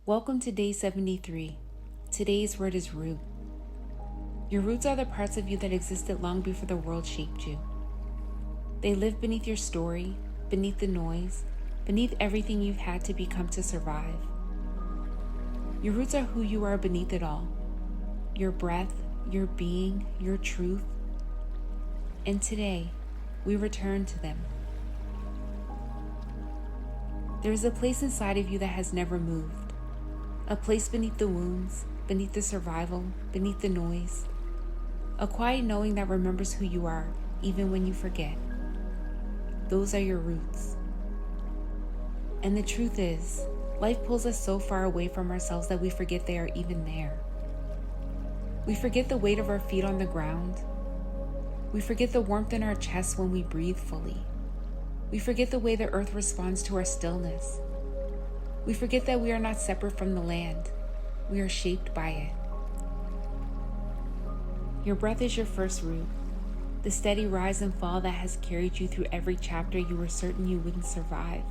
Welcome to day 73. Today's word is root. Your roots are the parts of you that existed long before the world shaped you. They live beneath your story, beneath the noise, beneath everything you've had to become to survive. Your roots are who you are beneath it all. Your breath, your being, your truth. And today, we return to them. There is a place inside of you that has never moved. A place beneath the wounds, beneath the survival, beneath the noise. A quiet knowing that remembers who you are, even when you forget. Those are your roots. And the truth is, life pulls us so far away from ourselves that we forget they are even there. We forget the weight of our feet on the ground. We forget the warmth in our chests when we breathe fully. We forget the way the earth responds to our stillness. We forget that we are not separate from the land. We are shaped by it. Your breath is your first root, the steady rise and fall that has carried you through every chapter you were certain you wouldn't survive.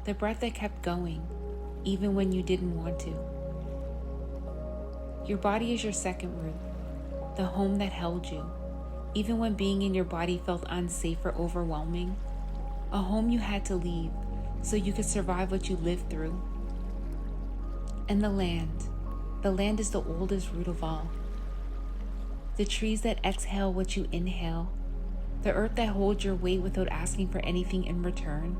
The breath that kept going, even when you didn't want to. Your body is your second root, the home that held you, even when being in your body felt unsafe or overwhelming. A home you had to leave so you could survive what you lived through. And the land is the oldest root of all. The trees that exhale what you inhale, the earth that holds your weight without asking for anything in return,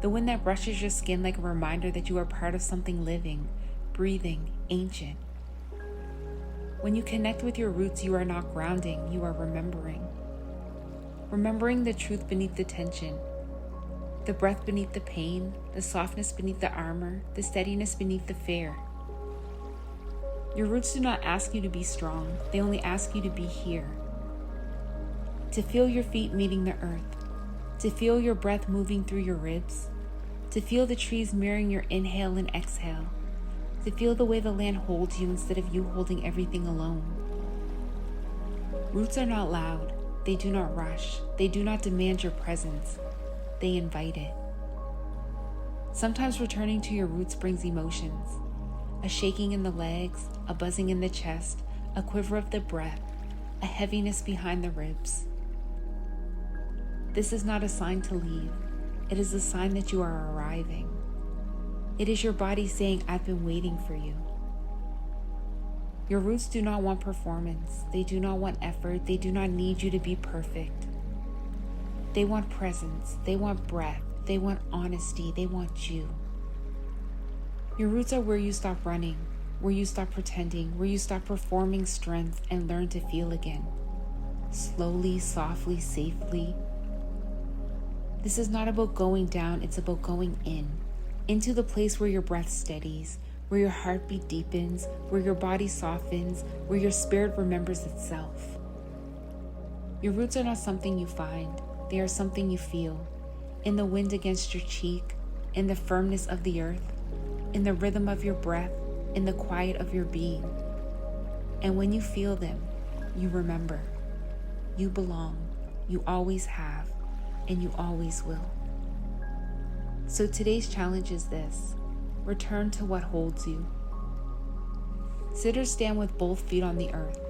the wind that brushes your skin like a reminder that you are part of something living, breathing, ancient. When you connect with your roots, you are not grounding, you are remembering. Remembering the truth beneath the tension, the breath beneath the pain, the softness beneath the armor, the steadiness beneath the fear. Your roots do not ask you to be strong, they only ask you to be here. To feel your feet meeting the earth, to feel your breath moving through your ribs, to feel the trees mirroring your inhale and exhale, to feel the way the land holds you instead of you holding everything alone. Roots are not loud, they do not rush, they do not demand your presence. They invite it. Sometimes returning to your roots brings emotions. A shaking in the legs, a buzzing in the chest, a quiver of the breath, a heaviness behind the ribs. This is not a sign to leave. It is a sign that you are arriving. It is your body saying, I've been waiting for you. Your roots do not want performance. They do not want effort. They do not need you to be perfect. They want presence, they want breath, they want honesty, they want you. Your roots are where you stop running, where you stop pretending, where you stop performing strength and learn to feel again. Slowly, softly, safely. This is not about going down, it's about going in. Into the place where your breath steadies, where your heartbeat deepens, where your body softens, where your spirit remembers itself. Your roots are not something you find. They are something you feel, in the wind against your cheek, in the firmness of the earth, in the rhythm of your breath, in the quiet of your being. And when you feel them, you remember. You belong, you always have, and you always will. So today's challenge is this: return to what holds you. Sit or stand with both feet on the earth.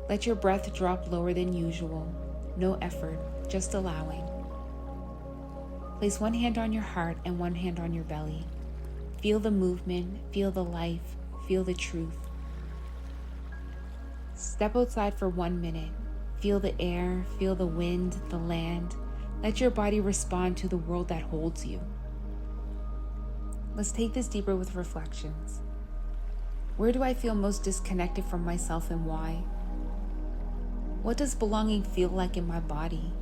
Let your breath drop lower than usual. No effort, just allowing. Place one hand on your heart and one hand on your belly. Feel the movement, feel the life, feel the truth. Step outside for 1 minute. Feel the air, feel the wind, the land. Let your body respond to the world that holds you. Let's take this deeper with reflections. Where do I feel most disconnected from myself and why? What does belonging feel like in my body?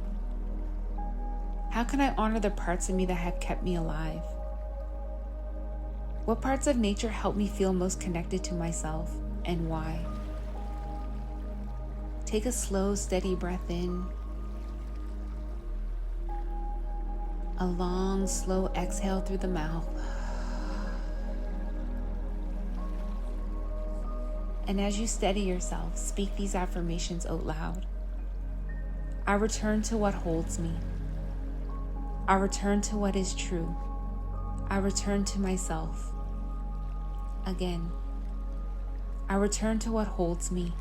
How can I honor the parts of me that have kept me alive? What parts of nature help me feel most connected to myself, and why? Take a slow, steady breath in. A long, slow exhale through the mouth. And as you steady yourself, speak these affirmations out loud. I return to what holds me. I return to what is true. I return to myself. again. I return to what holds me.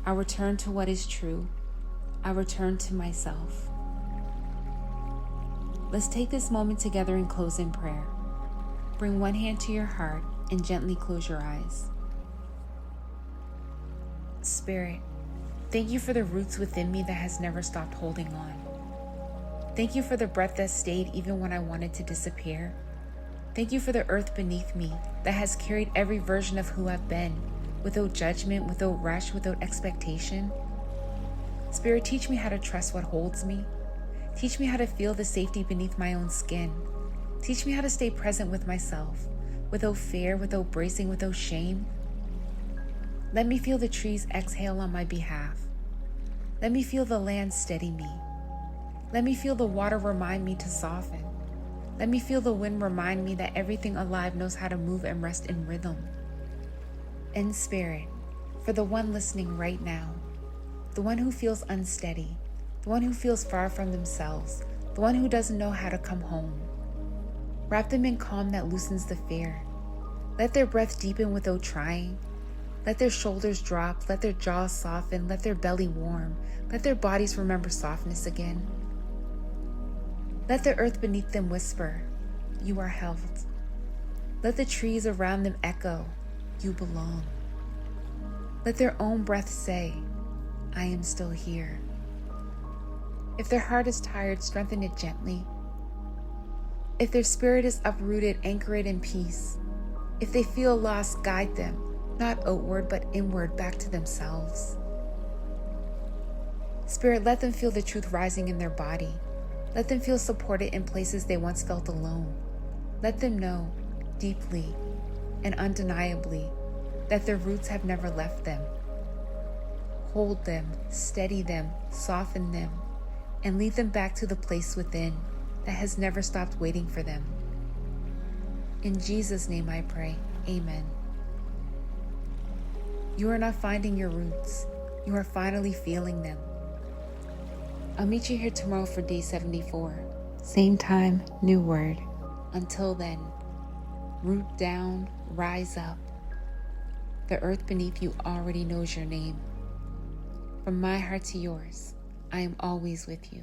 I return to what is true. I return to myself. Let's take this moment together and close in prayer. Bring one hand to your heart and gently close your eyes. Spirit, thank you for the roots within me that has never stopped holding on. Thank you for the breath that stayed even when I wanted to disappear. Thank you for the earth beneath me that has carried every version of who I've been, without judgment, without rush, without expectation. Spirit, teach me how to trust what holds me. Teach me how to feel the safety beneath my own skin. Teach me how to stay present with myself, without fear, without bracing, without shame. Let me feel the trees exhale on my behalf. Let me feel the land steady me. Let me feel the water remind me to soften. Let me feel the wind remind me that everything alive knows how to move and rest in rhythm. In spirit, for the one listening right now, the one who feels unsteady, the one who feels far from themselves, the one who doesn't know how to come home. Wrap them in calm that loosens the fear. Let their breath deepen without trying. Let their shoulders drop, let their jaws soften, let their belly warm, let their bodies remember softness again. Let the earth beneath them whisper, you are held. Let the trees around them echo, you belong. Let their own breath say, I am still here. If their heart is tired, strengthen it gently. If their spirit is uprooted, anchor it in peace. If they feel lost, guide them, not outward, but inward, back to themselves. Spirit, let them feel the truth rising in their body. Let them feel supported in places they once felt alone. Let them know, deeply and undeniably, that their roots have never left them. Hold them, steady them, soften them, and lead them back to the place within that has never stopped waiting for them. In Jesus' name I pray, amen. You are not finding your roots. You are finally feeling them. I'll meet you here tomorrow for day 74. Same time, new word. Until then, root down, rise up. The earth beneath you already knows your name. From my heart to yours, I am always with you.